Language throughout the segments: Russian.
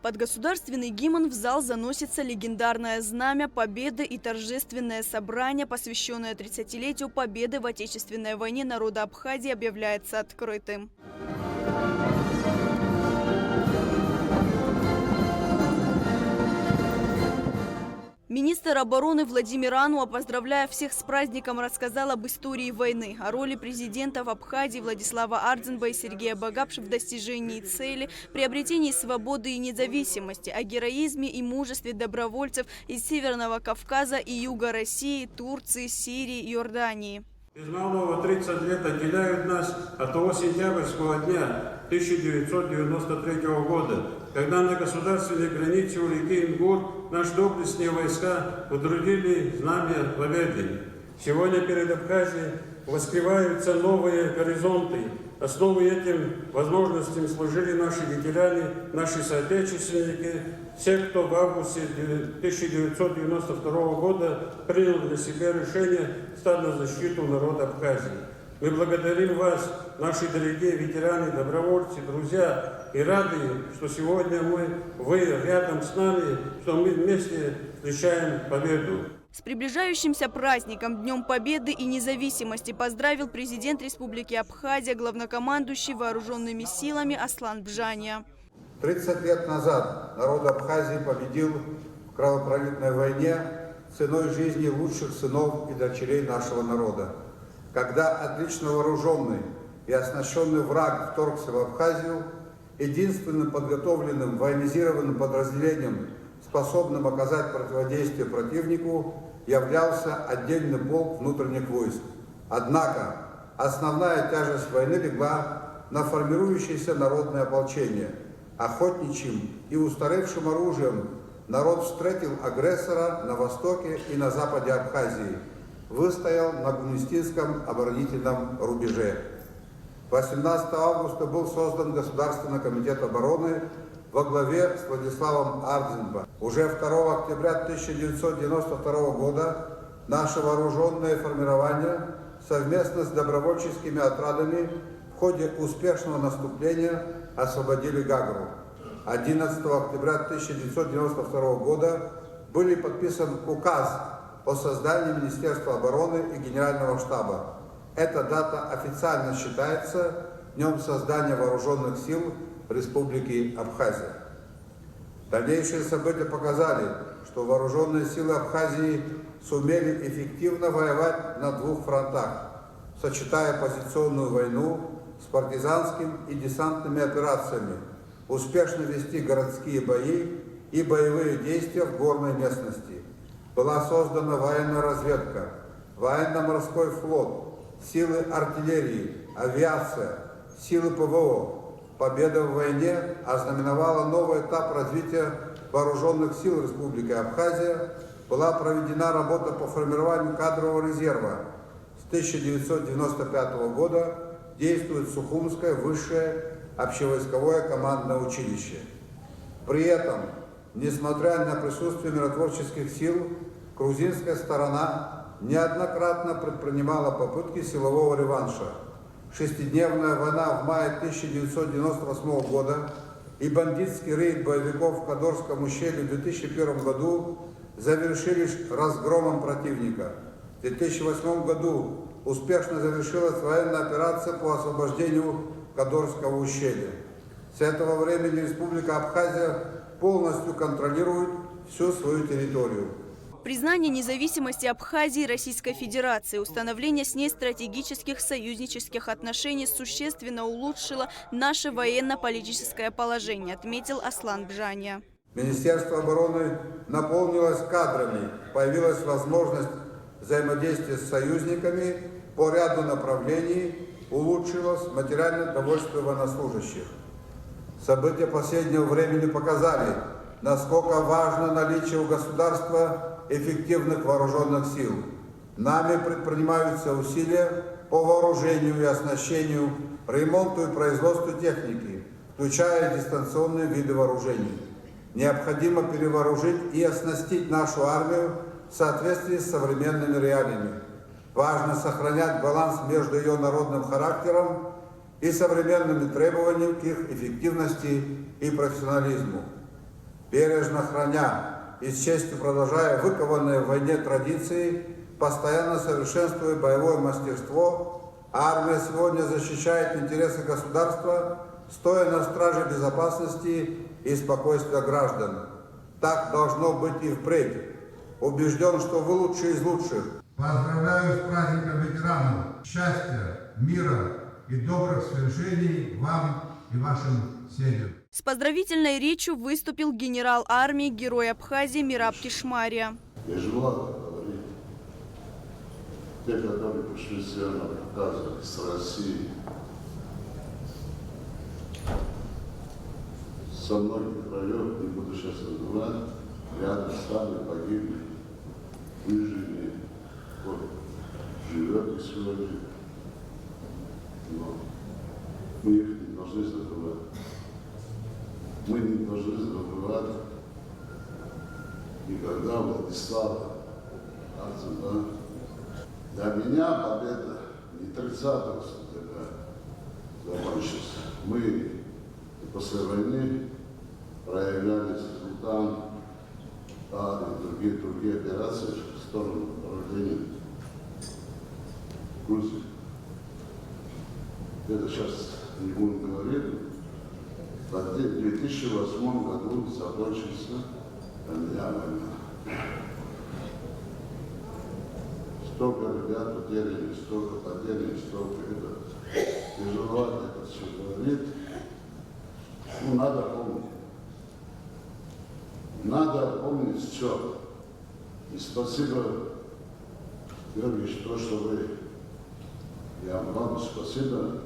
Под государственный гимн в зал заносится легендарное знамя Победы и торжественное собрание, посвященное 30-летию Победы в Отечественной войне народа Абхазии, объявляется открытым. Министр обороны Владимир Ануа, поздравляя всех с праздником, рассказал об истории войны, о роли президентов Абхазии Владислава Ардзинба и Сергея Багапши в достижении цели, приобретении свободы и независимости, о героизме и мужестве добровольцев из Северного Кавказа и Юга России, Турции, Сирии и Иордании. Без малого 30 лет отделяют нас от того сентябрьского дня 1993 года, когда на государственной границе у реки Ингур наши доблестные войска удрудили знамя победы. Сегодня перед Абхазией воспеваются новые горизонты. Основой этим возможностям служили наши ветераны, наши соотечественники, все, кто в августе 1992 года принял для себя решение стать на защиту народа Абхазии. Мы благодарим вас, наши дорогие ветераны, добровольцы, друзья, и рады, что сегодня вы рядом с нами, что мы вместе встречаем победу. С приближающимся праздником, Днем Победы и независимости, поздравил президент Республики Абхазия, главнокомандующий вооруженными силами Аслан Бжания. 30 лет назад народ Абхазии победил в кровопролитной войне ценой жизни лучших сынов и дочерей нашего народа. Когда отлично вооруженный и оснащенный враг вторгся в Абхазию, единственным подготовленным военизированным подразделением, способным оказать противодействие противнику, являлся отдельный полк внутренних войск. Однако основная тяжесть войны легла на формирующееся народное ополчение. Охотничьим и устаревшим оружием народ встретил агрессора на востоке и на западе Абхазии, выстоял на Гумнистинском оборонительном рубеже. 18 августа был создан Государственный комитет обороны во главе с Владиславом Ардзинба. Уже 2 октября 1992 года наше вооруженное формирование совместно с добровольческими отрядами в ходе успешного наступления освободили Гагру. 11 октября 1992 года был подписан указ о создании Министерства обороны и Генерального штаба. Эта дата официально считается днем создания вооруженных сил Республики Абхазия. Дальнейшие события показали, что вооруженные силы Абхазии сумели эффективно воевать на двух фронтах, сочетая позиционную войну с партизанским и десантными операциями, успешно вести городские бои и боевые действия в горной местности. Была создана военная разведка, военно-морской флот, силы артиллерии, авиация, силы ПВО. Победа в войне ознаменовала новый этап развития вооруженных сил Республики Абхазия. Была проведена работа по формированию кадрового резерва. С 1995 года действует Сухумское высшее общевойсковое командное училище. При этом, несмотря на присутствие миротворческих сил, грузинская сторона неоднократно предпринимала попытки силового реванша. Шестидневная война в мае 1998 года и бандитский рейд боевиков в Кадорском ущелье в 2001 году завершились разгромом противника. В 2008 году успешно завершилась военная операция по освобождению Кадорского ущелья. С этого времени Республика Абхазия полностью контролирует всю свою территорию. Признание независимости Абхазии Российской Федерации, установление с ней стратегических союзнических отношений существенно улучшило наше военно-политическое положение, отметил Аслан Бжания. Министерство обороны наполнилось кадрами, появилась возможность взаимодействия с союзниками по ряду направлений, улучшилось материальное довольствие военнослужащих. События последнего времени показали, насколько важно наличие у государства эффективных вооруженных сил. Нами предпринимаются усилия по вооружению и оснащению, ремонту и производству техники, включая дистанционные виды вооружений. Необходимо перевооружить и оснастить нашу армию в соответствии с современными реалиями. Важно сохранять баланс между ее народным характером и современными требованиями к их эффективности и профессионализму. бережно храня и с честью продолжая выкованные в войне традиции, постоянно совершенствуя боевое мастерство, армия сегодня защищает интересы государства, стоя на страже безопасности и спокойствия граждан. Так должно быть и впредь. Убежден, что вы лучшие из лучших. Поздравляю с праздником ветеранов. Счастья, мира и добрых свершений вам и вашим семьям. С поздравительной речью выступил генерал армии, герой Абхазии Мираб Кишмария. Я желаю говорить те, которые пришли с Северного Кавказа, с России, со многих районов, не буду сейчас называть, рядом стали, погибли, выжили, вот, живет и сегодня. Но мы их не должны забывать. Мы не должны забывать никогда Владислава Арцена. Для меня победа не 30 сентября закончилась. Мы после войны проявляли результат и другие операции в сторону направления Грузии. Это сейчас не будем говорить. В 2008 году закончился война. Столько ребят потеряли, столько это. Тяжеловато это все говорит. Ну, надо помнить. Надо помнить все. И спасибо, Георгий, то, что вы, я вам спасибо,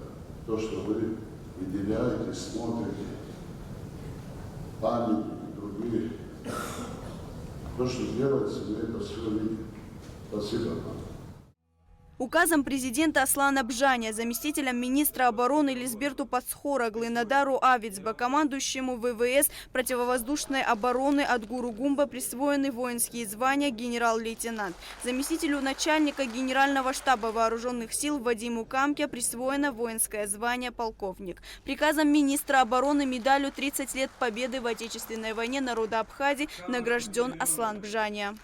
то, что вы выделяете, смотрите, памятники и другие. То, что делается, мы это все видим. Спасибо вам. Указом президента Аслана Бжаня, заместителем министра обороны Лизберту Пацхораглы, Надару Авицба, командующему ВВС противовоздушной обороны Адгуру Гумба присвоены воинские звания генерал-лейтенант. Заместителю начальника Генерального штаба вооруженных сил Вадиму Камке присвоено воинское звание полковник. Приказом министра обороны медалью 30 лет победы в Отечественной войне народа Абхазии награжден Аслан Бжаня.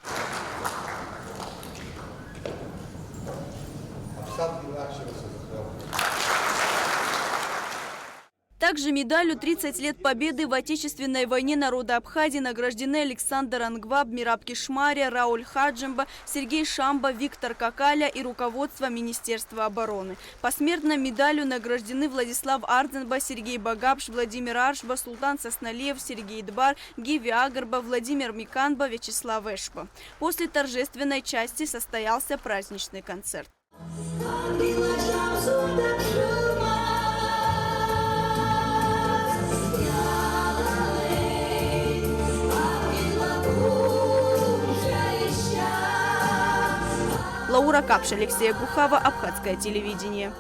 Также медалью 30 лет победы в Отечественной войне народа Абхазии награждены Александр Ангваб, Мираб Кишмария, Рауль Хаджимба, Сергей Шамба, Виктор Какаля и руководство Министерства обороны. Посмертно медалью награждены Владислав Ардзенба, Сергей Багапш, Владимир Аршба, Султан Сосналиев, Сергей Дбар, Гиви Агарба, Владимир Миканба, Вячеслав Эшба. После торжественной части состоялся праздничный концерт. Лаура Капш, Алексей Гухава, Абхазское телевидение.